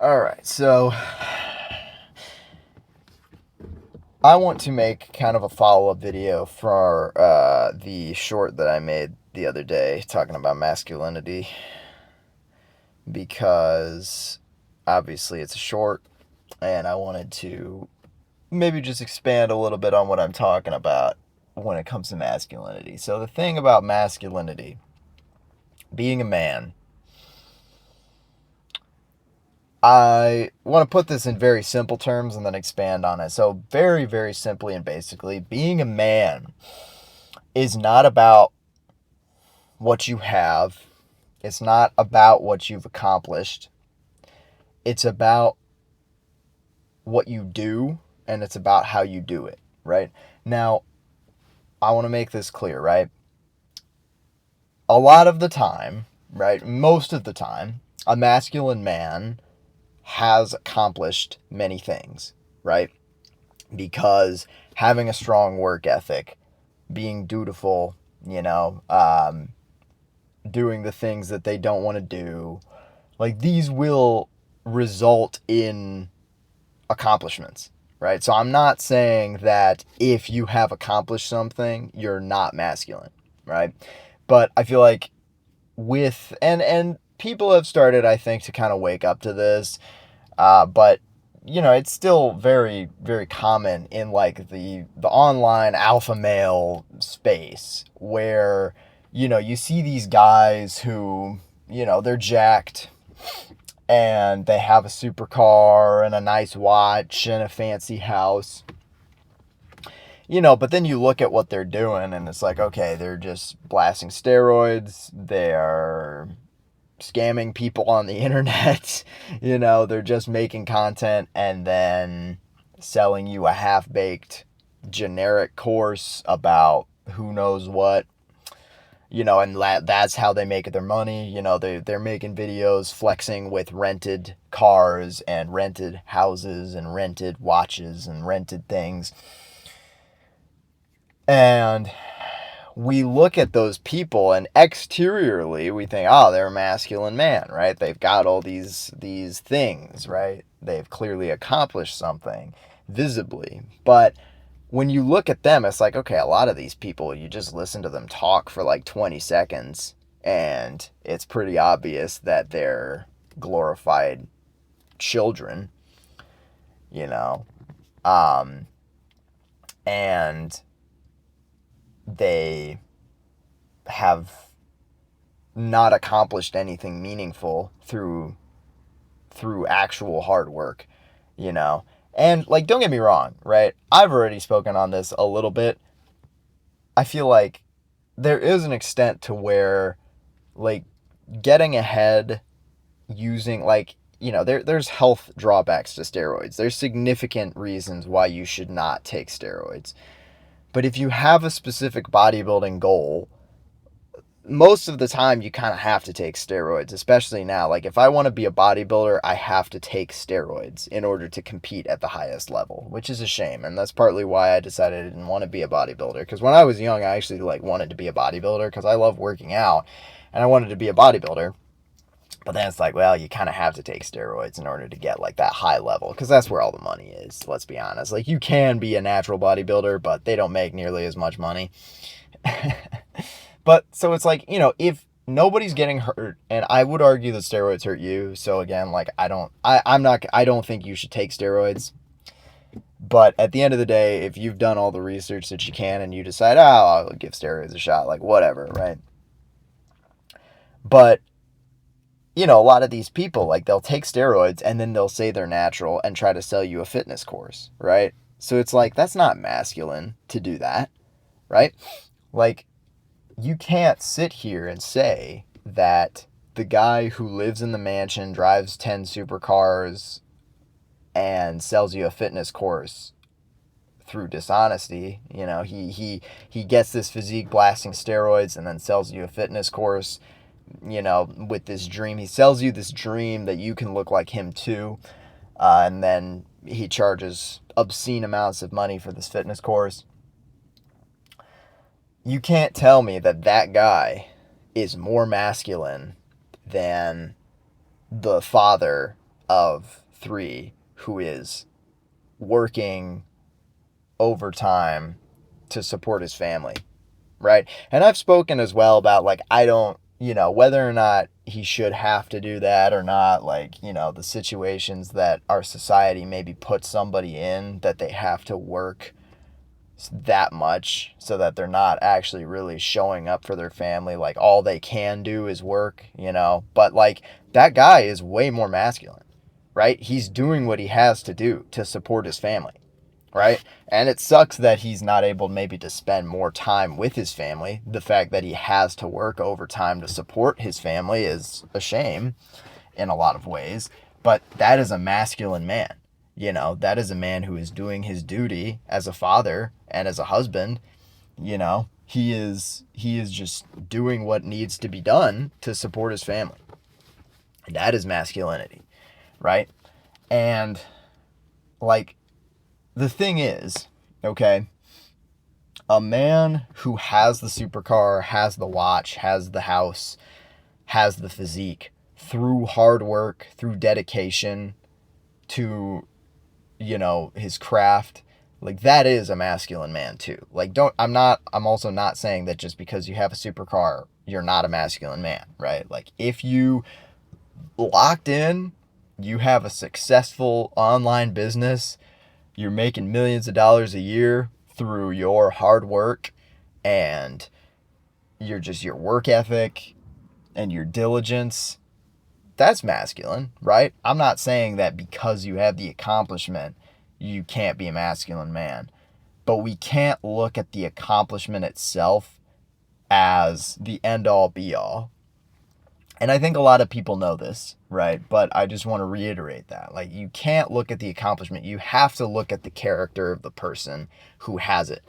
Alright, so I want to make kind of a follow-up video for the short that I made the other day talking about masculinity, because obviously it's a short and I wanted to maybe just expand a little bit on what I'm talking about when it comes to masculinity. So the thing about masculinity, being a man, I want to put this in very simple terms and then expand on it. So very, very simply and basically, being a man is not about what you have. It's not about what you've accomplished. It's about what you do, and it's about how you do it, right? Now, I want to make this clear, right? A lot of the time, right? Most of the time, a masculine man has accomplished many things, right? Because having a strong work ethic, being dutiful, doing the things that they don't want to do, like these will result in accomplishments, right? So I'm not saying that if you have accomplished something, you're not masculine, right? But I feel like and people have started, I think, to kind of wake up to this, but it's still very, very common in like the online alpha male space where, you see these guys who, they're jacked and they have a supercar and a nice watch and a fancy house. But then you look at what they're doing and it's like, okay, they're just blasting steroids. They're scamming people on the internet. They're just making content and then selling you a half-baked generic course about who knows what. And that's how they make their money. They're making videos flexing with rented cars and rented houses and rented watches and rented things. And we look at those people and exteriorly we think, oh, they're a masculine man, right? They've got all these things, right? They've clearly accomplished something visibly. But when you look at them, it's like, okay, a lot of these people, you just listen to them talk for like 20 seconds and it's pretty obvious that they're glorified children, you know? And they have not accomplished anything meaningful through actual hard work, you know? And, like, don't get me wrong, right? I've already spoken on this a little bit. I feel like there is an extent to where, like, getting ahead using, like, there's health drawbacks to steroids. There's significant reasons why you should not take steroids. But if you have a specific bodybuilding goal, most of the time you kind of have to take steroids, especially now. Like, if I want to be a bodybuilder, I have to take steroids in order to compete at the highest level, which is a shame. And that's partly why I decided I didn't want to be a bodybuilder. Because when I was young, I actually like wanted to be a bodybuilder because I love working out and I wanted to be a bodybuilder. But then it's like, well, you kind of have to take steroids in order to get like that high level, because that's where all the money is. Let's be honest. Like, you can be a natural bodybuilder, but they don't make nearly as much money. But so it's like, if nobody's getting hurt, and I would argue that steroids hurt you. So again, like, I don't think you should take steroids. But at the end of the day, if you've done all the research that you can and you decide, oh, I'll give steroids a shot, like, whatever, right? But a lot of these people, like, they'll take steroids and then they'll say they're natural and try to sell you a fitness course, right? So it's like, that's not masculine to do that, right? Like, you can't sit here and say that the guy who lives in the mansion, drives 10 supercars, and sells you a fitness course through dishonesty. He gets this physique blasting steroids and then sells you a fitness course, with this dream. He sells you this dream that you can look like him too. And then he charges obscene amounts of money for this fitness course. You can't tell me that that guy is more masculine than the father of 3 who is working overtime to support his family, right? And I've spoken as well about, like, I don't, whether or not he should have to do that or not, like, the situations that our society maybe puts somebody in, that they have to work that much so that they're not actually really showing up for their family. Like, all they can do is work, but like, that guy is way more masculine, right? He's doing what he has to do to support his family, right? And it sucks that he's not able maybe to spend more time with his family. The fact that he has to work overtime to support his family is a shame in a lot of ways, but that is a masculine man. That is a man who is doing his duty as a father and as a husband. He is just doing what needs to be done to support his family. That is masculinity, right? And like, the thing is, okay, a man who has the supercar, has the watch, has the house, has the physique, through hard work, through dedication to, his craft, like, that is a masculine man too. Like, I'm also not saying that just because you have a supercar, you're not a masculine man, right? Like, if you locked in, you have a successful online business, you're making millions of dollars a year through your hard work and your work ethic and your diligence, that's masculine, right? I'm not saying that because you have the accomplishment, you can't be a masculine man. But we can't look at the accomplishment itself as the end-all, be-all. And I think a lot of people know this, right? But I just want to reiterate that. Like, you can't look at the accomplishment. You have to look at the character of the person who has it,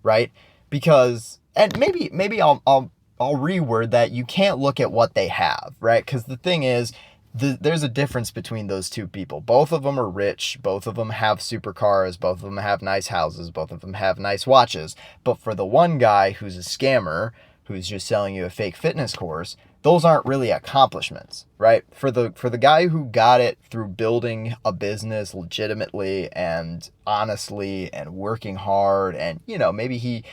right? Because, and maybe I'll reword that. You can't look at what they have, right? Because the thing is, there's a difference between those two people. Both of them are rich. Both of them have supercars. Both of them have nice houses. Both of them have nice watches. But for the one guy who's a scammer, who's just selling you a fake fitness course, those aren't really accomplishments, right? For the guy who got it through building a business legitimately and honestly and working hard, and maybe he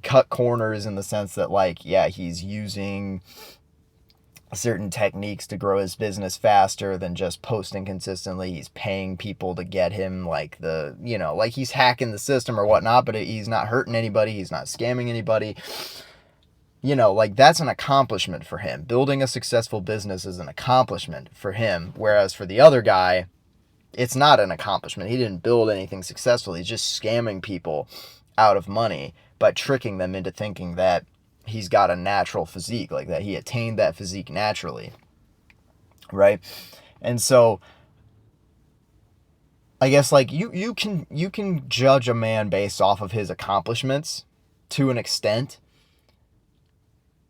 cut corners in the sense that, like, yeah, he's using certain techniques to grow his business faster than just posting consistently. He's paying people to get him, like, like, he's hacking the system or whatnot, but he's not hurting anybody. He's not scamming anybody. Like, that's an accomplishment for him. Building a successful business is an accomplishment for him. Whereas for the other guy, it's not an accomplishment. He didn't build anything successful. He's just scamming people out of money by tricking them into thinking that he's got a natural physique, like that he attained that physique naturally, right? And so I guess, like, you can judge a man based off of his accomplishments to an extent,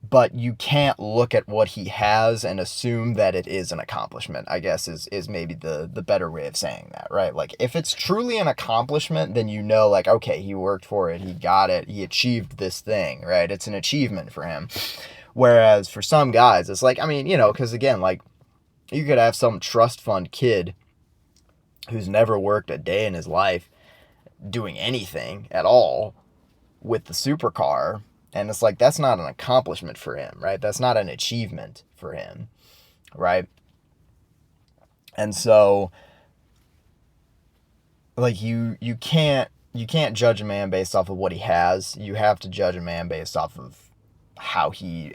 but you can't look at what he has and assume that it is an accomplishment, I guess is maybe the better way of saying that, right? Like, if it's truly an accomplishment, then like, okay, he worked for it, he got it, he achieved this thing, right? It's an achievement for him. Whereas for some guys, it's like, I mean, because again, like, you could have some trust fund kid who's never worked a day in his life doing anything at all with the supercar, and it's like, that's not an accomplishment for him, right? That's not an achievement for him, right? And so, like, you can't judge a man based off of what he has. You have to judge a man based off of how he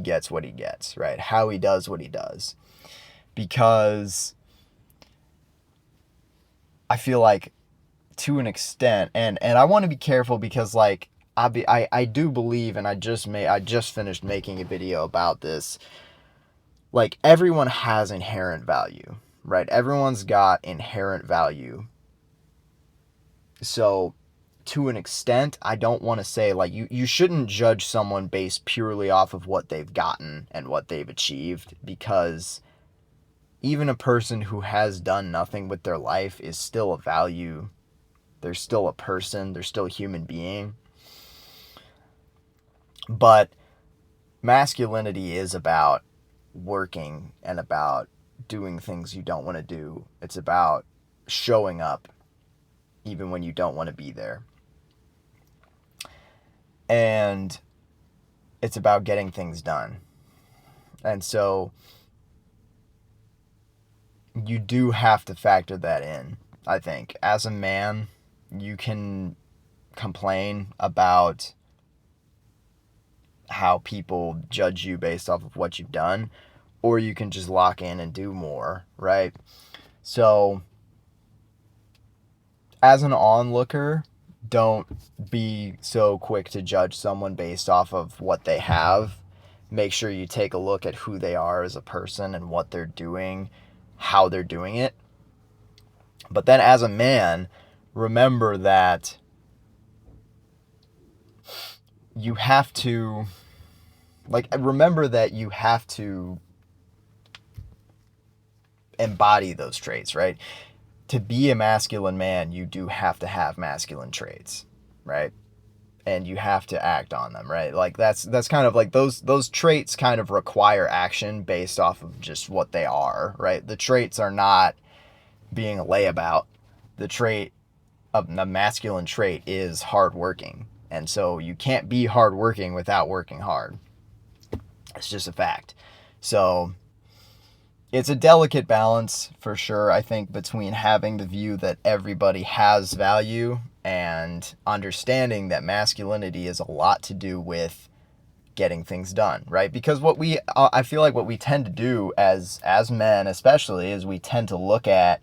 gets what he gets, right? How he does what he does. Because I feel like, to an extent, and I want to be careful, because, like, I do believe, and I just finished making a video about this, like, everyone has inherent value, right? Everyone's got inherent value. So, to an extent, I don't want to say, like, you shouldn't judge someone based purely off of what they've gotten and what they've achieved, because even a person who has done nothing with their life is still a value. They're still a person. They're still a human being. But masculinity is about working and about doing things you don't want to do. It's about showing up even when you don't want to be there. And it's about getting things done. And so you do have to factor that in, I think. As a man, you can complain about how people judge you based off of what you've done, or you can just lock in and do more, right? So, as an onlooker, don't be so quick to judge someone based off of what they have. Make sure you take a look at who they are as a person and what they're doing, how they're doing it. But then as a man, remember that you have to, remember that you have to embody those traits, right? To be a masculine man, you do have to have masculine traits, right? And you have to act on them, right? Like that's kind of like those traits kind of require action based off of just what they are, right? The traits are not being a layabout. The masculine trait is hardworking. And so you can't be hardworking without working hard. It's just a fact. So it's a delicate balance for sure, I think, between having the view that everybody has value and understanding that masculinity is a lot to do with getting things done, right? Because I feel like what we tend to do as men especially is we tend to look at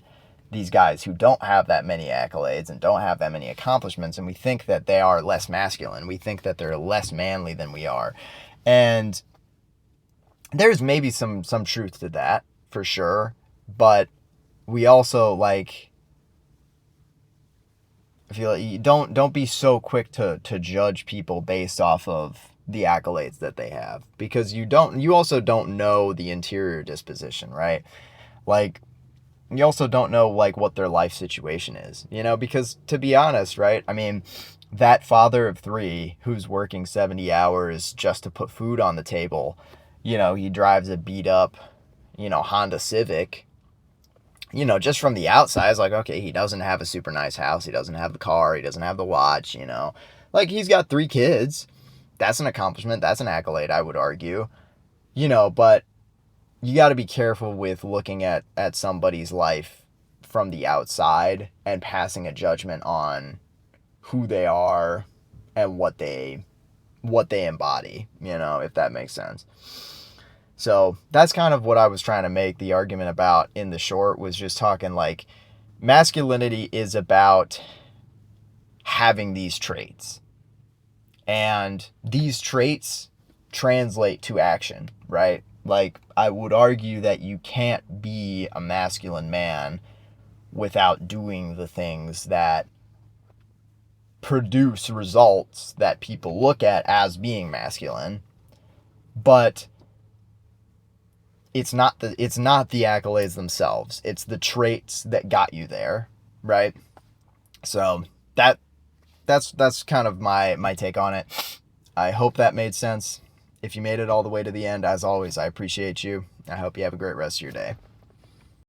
these guys who don't have that many accolades and don't have that many accomplishments, and we think that they are less masculine. We think that they're less manly than we are. And there's maybe some truth to that, for sure. But we also, I feel like you don't be so quick to judge people based off of the accolades that they have, because you also don't know the interior disposition, right? Like, you also don't know what their life situation is, because to be honest, right? I mean, that father of 3 who's working 70 hours just to put food on the table, he drives a beat up, Honda Civic, just from the outside, it's like, okay, he doesn't have a super nice house. He doesn't have the car. He doesn't have the watch, he's got 3 kids. That's an accomplishment. That's an accolade, I would argue, but you got to be careful with looking at somebody's life from the outside and passing a judgment on who they are and what they embody, if that makes sense. So that's kind of what I was trying to make the argument about in the short, was just talking masculinity is about having these traits, and these traits translate to action, right? I would argue that you can't be a masculine man without doing the things that produce results that people look at as being masculine. But it's not the accolades themselves. It's the traits that got you there, right? So that's kind of my take on it. I hope that made sense. If you made it all the way to the end, as always, I appreciate you. I hope you have a great rest of your day.